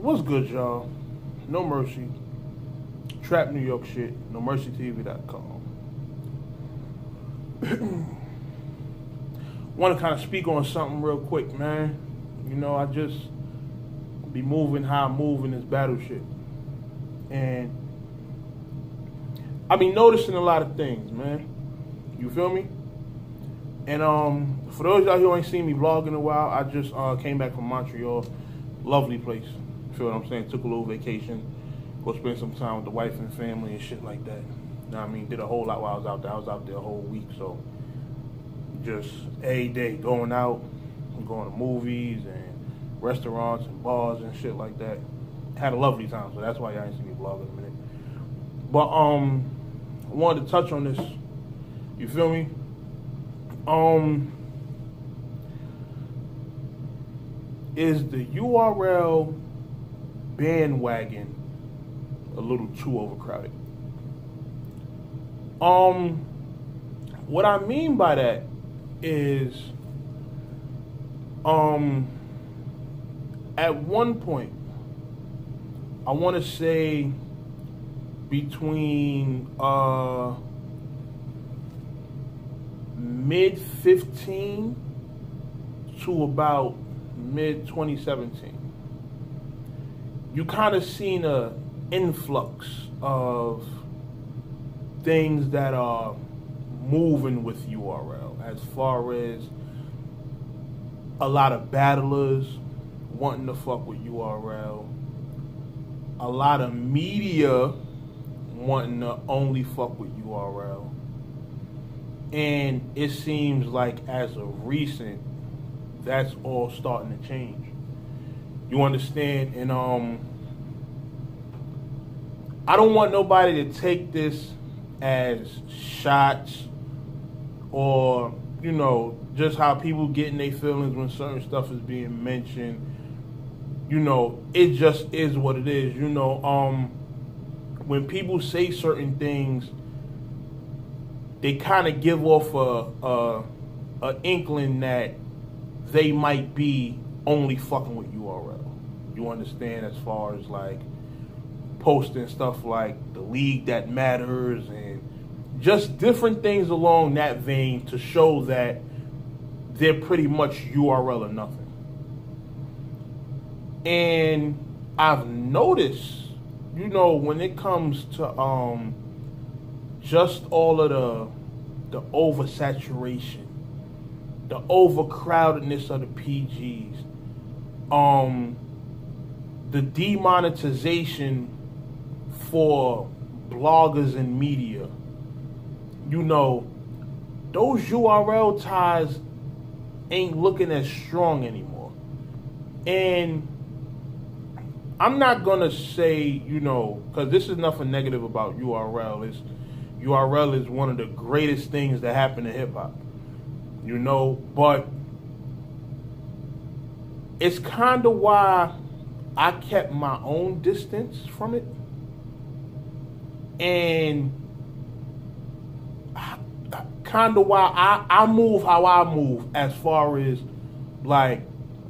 What's good, y'all? No Mercy. Trap New York shit. NoMercyTV.com. Want to kind of speak on something real quick, man. You know, I just be moving how I move in this battle shit. And I be noticing a lot of things, man. You feel me? And for those of y'all who ain't seen me vlog in a while, I just came back from Montreal. Lovely place. Feel what I'm saying? Took a little vacation. Go spend some time with the wife and family and shit like that. You know what I mean? Did a whole lot while I was out there. I was out there a whole week, so just every day going out and going to movies and restaurants and bars and shit like that. Had a lovely time, so that's why y'all ain't seen me vlog in a minute. But I wanted to touch on this. You feel me? Is the URL bandwagon a little too overcrowded? What I mean by that is, at one point, I want to say between mid-15 to about mid-2017, you kind of seen a influx of things that are moving with URL, as far as a lot of battlers wanting to fuck with URL, a lot of media wanting to only fuck with URL. And it seems like as of recent, that's all starting to change. You understand? And I don't want nobody to take this as shots or, you know, just how people get in their feelings when certain stuff is being mentioned. You know, it just is what it is. You know, when people say certain things, they kind of give off a inkling that they might be only fucking with URL. You understand? As far as like posting stuff like the league that matters and just different things along that vein to show that they're pretty much URL or nothing. And I've noticed, you know, when it comes to just all of the oversaturation, the overcrowdedness of the PGs, the demonetization for bloggers and media, you know, those URL ties ain't looking as strong anymore. And I'm not gonna say, you know, because this is nothing negative about URL. URL is one of the greatest things that happen to hip hop, you know, but it's kind of why I kept my own distance from it. And kind of why I move how I move, as far as like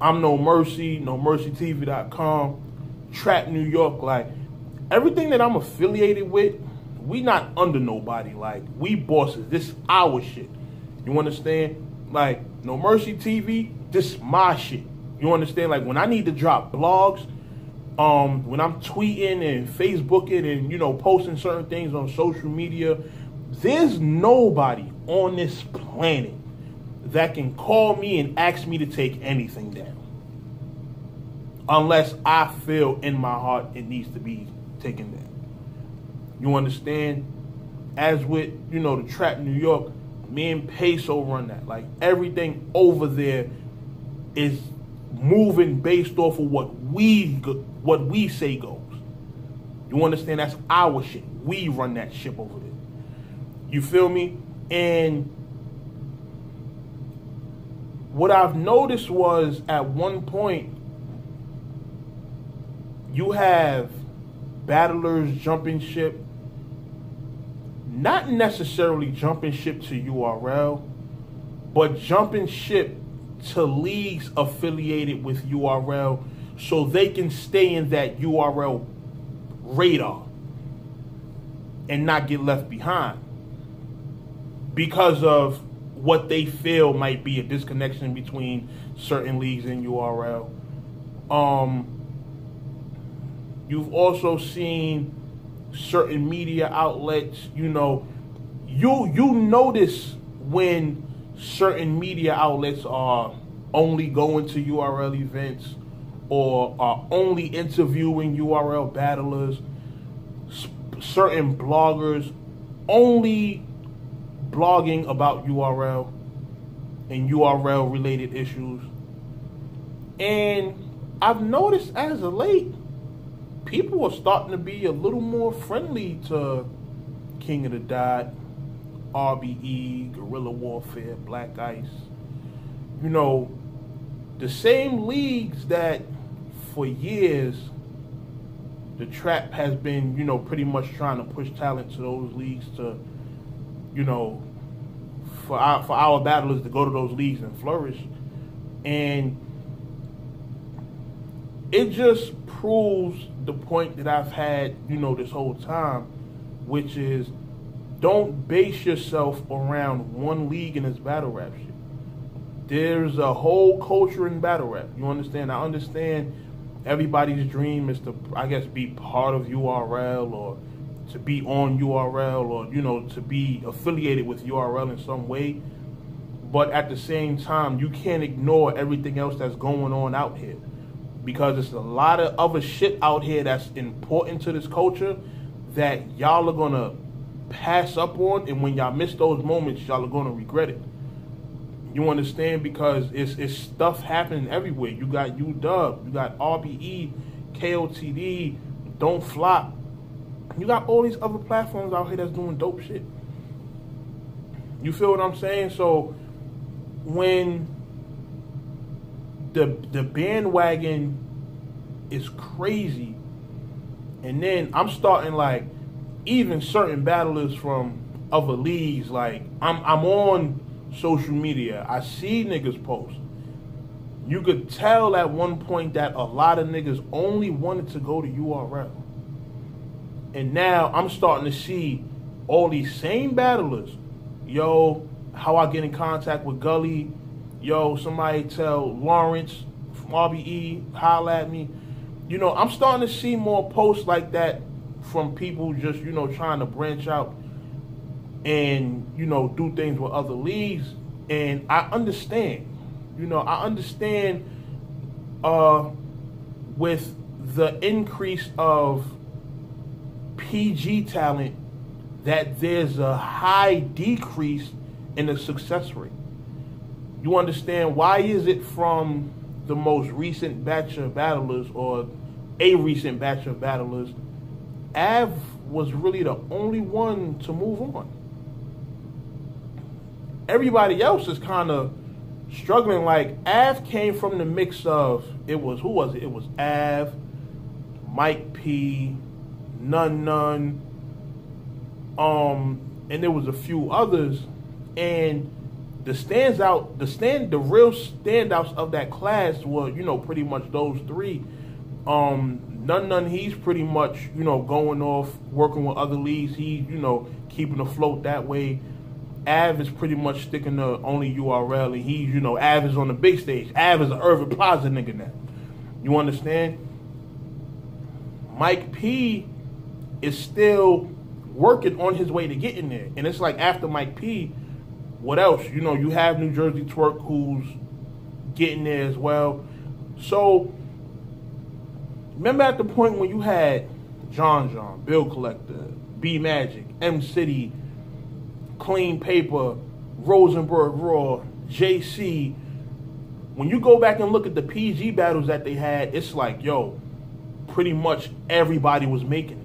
I'm No Mercy, NoMercyTV.com, Trap New York, like everything that I'm affiliated with, we not under nobody. Like, we bosses. This is our shit. You understand? Like, No Mercy TV, this is my shit. You understand? Like, when I need to drop blogs, when I'm tweeting and Facebooking and, you know, posting certain things on social media, there's nobody on this planet that can call me and ask me to take anything down. Unless I feel in my heart it needs to be taken down. You understand? As with, you know, the Trap New York, me and Peso run that. Like, everything over there is moving based off of what we say goes. You understand? That's our shit. We run that ship over there. You feel me? And what I've noticed was, at one point, you have battlers jumping ship, not necessarily jumping ship to URL, but jumping ship to leagues affiliated with URL so they can stay in that URL radar and not get left behind because of what they feel might be a disconnection between certain leagues and URL. You've also seen certain media outlets, you notice when certain media outlets are only going to URL events or are only interviewing URL battlers, certain bloggers only blogging about URL and URL related issues. And I've noticed as of late, people are starting to be a little more friendly to King of the Dot, RBE, Guerrilla Warfare, Black Ice. The same leagues that for years the trap has been, pretty much trying to push talent to those leagues to, for our battlers to go to those leagues and flourish. And it just proves the point that I've had, this whole time, which is don't base yourself around one league in this battle rap shit. There's a whole culture in battle rap. You understand? I understand everybody's dream is to, I guess, be part of URL or to be on URL or, to be affiliated with URL in some way. But at the same time, you can't ignore everything else that's going on out here, because there's a lot of other shit out here that's important to this culture that y'all are going to pass up on, and when y'all miss those moments, y'all are going to regret it. You understand? Because it's stuff happening everywhere. You got UW, you got RBE, KOTD, Don't Flop. You got all these other platforms out here that's doing dope shit. You feel what I'm saying? So when the bandwagon is crazy, and then I'm starting like even certain battlers from other leagues, like I'm on social media, I see niggas post. You could tell at one point that a lot of niggas only wanted to go to URL. And now I'm starting to see all these same battlers. Yo, how I get in contact with Gully. Yo, somebody tell Lawrence from RBE, holla at me. I'm starting to see more posts like that from people just, trying to branch out and, do things with other leagues. And I understand. I understand with the increase of PG talent that there's a high decrease in the success rate. You understand why is it from the most recent batch of battlers or a recent batch of battlers, Av was really the only one to move on. Everybody else is kind of struggling. Like Av came from the mix of, who was it? It was Av, Mike P, None, and there was a few others, and the real standouts of that class were, pretty much those three. None, he's pretty much, going off, working with other leagues. He's, keeping afloat that way. Av is pretty much sticking to only URL, and he's, Av is on the big stage. Av is an Irving Plaza nigga now. You understand? Mike P is still working on his way to getting there. And it's like after Mike P, what else? You have New Jersey Twerk who's getting there as well. So remember at the point when you had John, Bill Collector, B Magic, M City, Clean Paper, Rosenberg Raw, JC. When you go back and look at the PG battles that they had, it's like, yo, pretty much everybody was making it.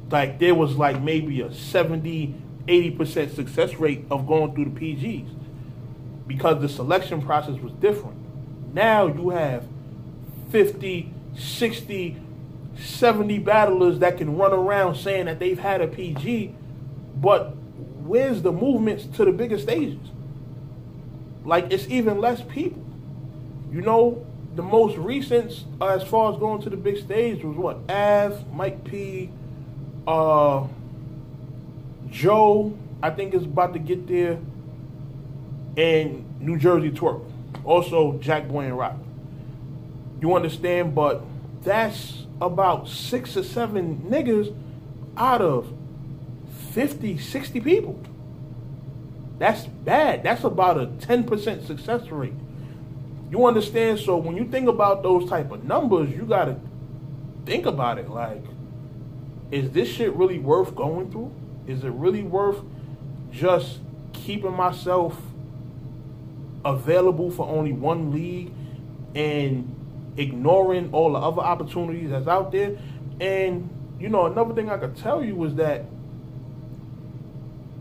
Like there was like maybe a 70-80% success rate of going through the PGs because the selection process was different. Now you have 50, 60, 70 battlers that can run around saying that they've had a PG, but where's the movements to the bigger stages? Like it's even less people. the most recent, as far as going to the big stage, was what? Av, Mike P, Joe, I think is about to get there, and New Jersey Twerk. Also, Jack Boy and Rock. You understand? But that's about 6 or 7 niggas out of 50, 60 people. That's bad. That's about a 10% success rate. You understand? So when you think about those type of numbers, you got to think about it. Like, is this shit really worth going through? Is it really worth just keeping myself available for only one league and ignoring all the other opportunities that's out there? And, you know, another thing I could tell you is that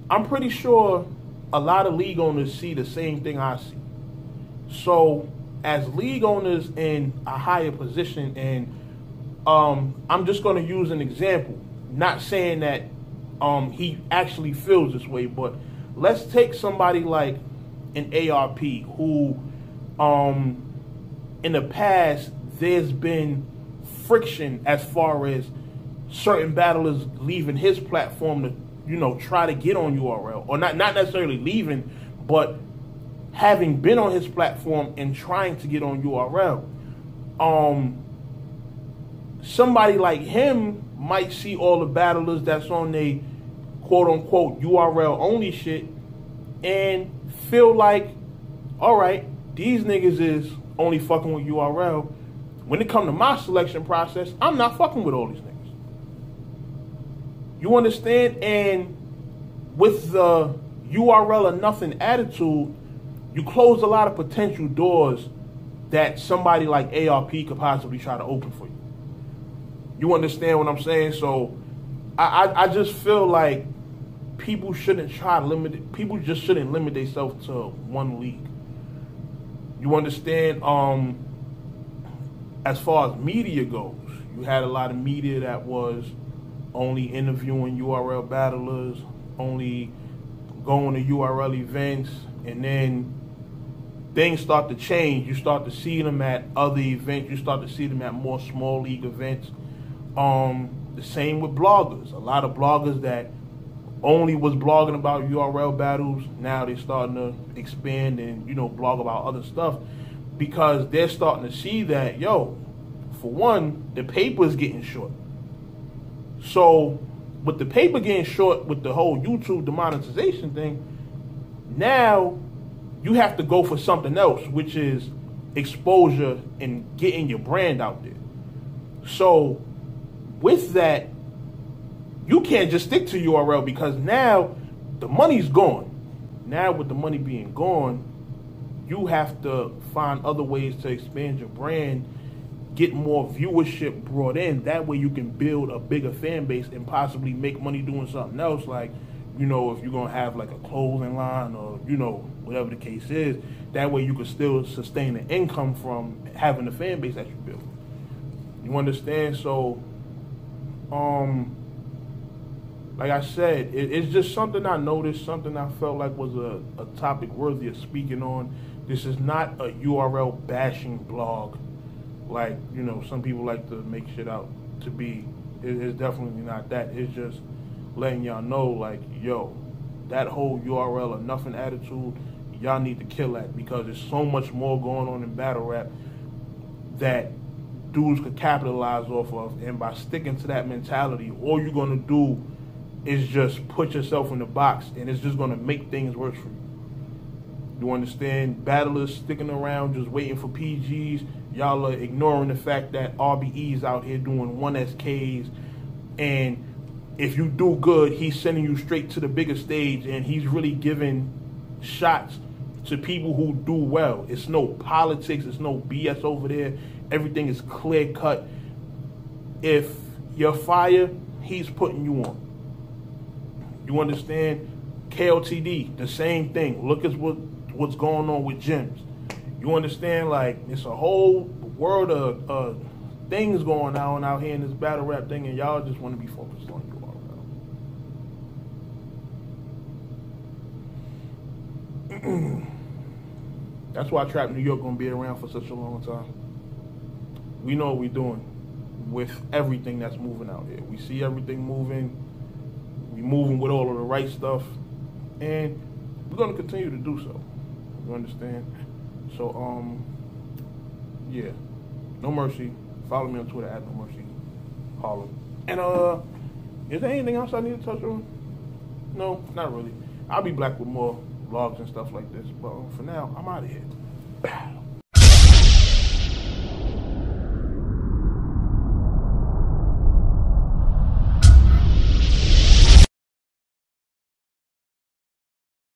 I'm pretty sure a lot of league owners see the same thing I see. So as league owners in a higher position, and I'm just going to use an example, not saying that he actually feels this way, but let's take somebody like an ARP who in the past there's been friction as far as certain battlers leaving his platform to, you know, try to get on URL, or not necessarily leaving, but having been on his platform and trying to get on URL. Somebody like him might see all the battlers that's on they quote unquote URL only shit and feel like, all right, these niggas is only fucking with URL. When it come to my selection process, I'm not fucking with all these niggas. You understand? And with the URL or nothing attitude, you close a lot of potential doors that somebody like ARP could possibly try to open for you. You understand what I'm saying? So I just feel like people shouldn't try to limit it. People just shouldn't limit themselves to one league. You understand? As far as media goes, you had a lot of media that was only interviewing URL battlers, only going to URL events, and then things start to change. You start to see them at other events. You start to see them at more small league events. The same with bloggers. A lot of bloggers that only was blogging about URL battles, now they're starting to expand and, you know, blog about other stuff, because they're starting to see that, yo, for one, the paper is getting short. So with the paper getting short, with the whole YouTube demonetization thing, now you have to go for something else, which is exposure and getting your brand out there. So with that, you can't just stick to URL, because now the money's gone. Now with the money being gone, you have to find other ways to expand your brand, get more viewership brought in. That way you can build a bigger fan base and possibly make money doing something else. Like, you know, if you're going to have like a clothing line or, you know, whatever the case is, that way you can still sustain the income from having the fan base that you build. You understand? So, like I said, it's just something I noticed, something I felt like was a topic worthy of speaking on. This is not a URL bashing blog like, you know, some people like to make shit out to be. It's definitely not that. It's just letting y'all know, like, yo, that whole URL or nothing attitude, y'all need to kill that, because there's so much more going on in battle rap that dudes could capitalize off of. And by sticking to that mentality, all you're going to do is just put yourself in the box, and it's just going to make things worse for you. You understand? Battlers sticking around just waiting for PGs. Y'all are ignoring the fact that RBE's out here doing 1SKs, and if you do good, he's sending you straight to the bigger stage, and he's really giving shots to people who do well. It's no politics. It's no BS over there. Everything is clear cut. If you're fire, he's putting you on. You understand? KLTD, the same thing. Look at what's going on with gyms. You understand? Like, it's a whole world of things going on out here in this battle rap thing, and y'all just want to be focused on URL. That's why Trap New York gonna be around for such a long time. we know what we're doing with everything that's moving out here. We see everything moving. We moving with all of the right stuff, and we're gonna continue to do so. You understand? So yeah, No Mercy. Follow me on Twitter at NoMercy Harlem. And is there anything else I need to touch on? No, not really. I'll be back with more vlogs and stuff like this. But for now, I'm out of here.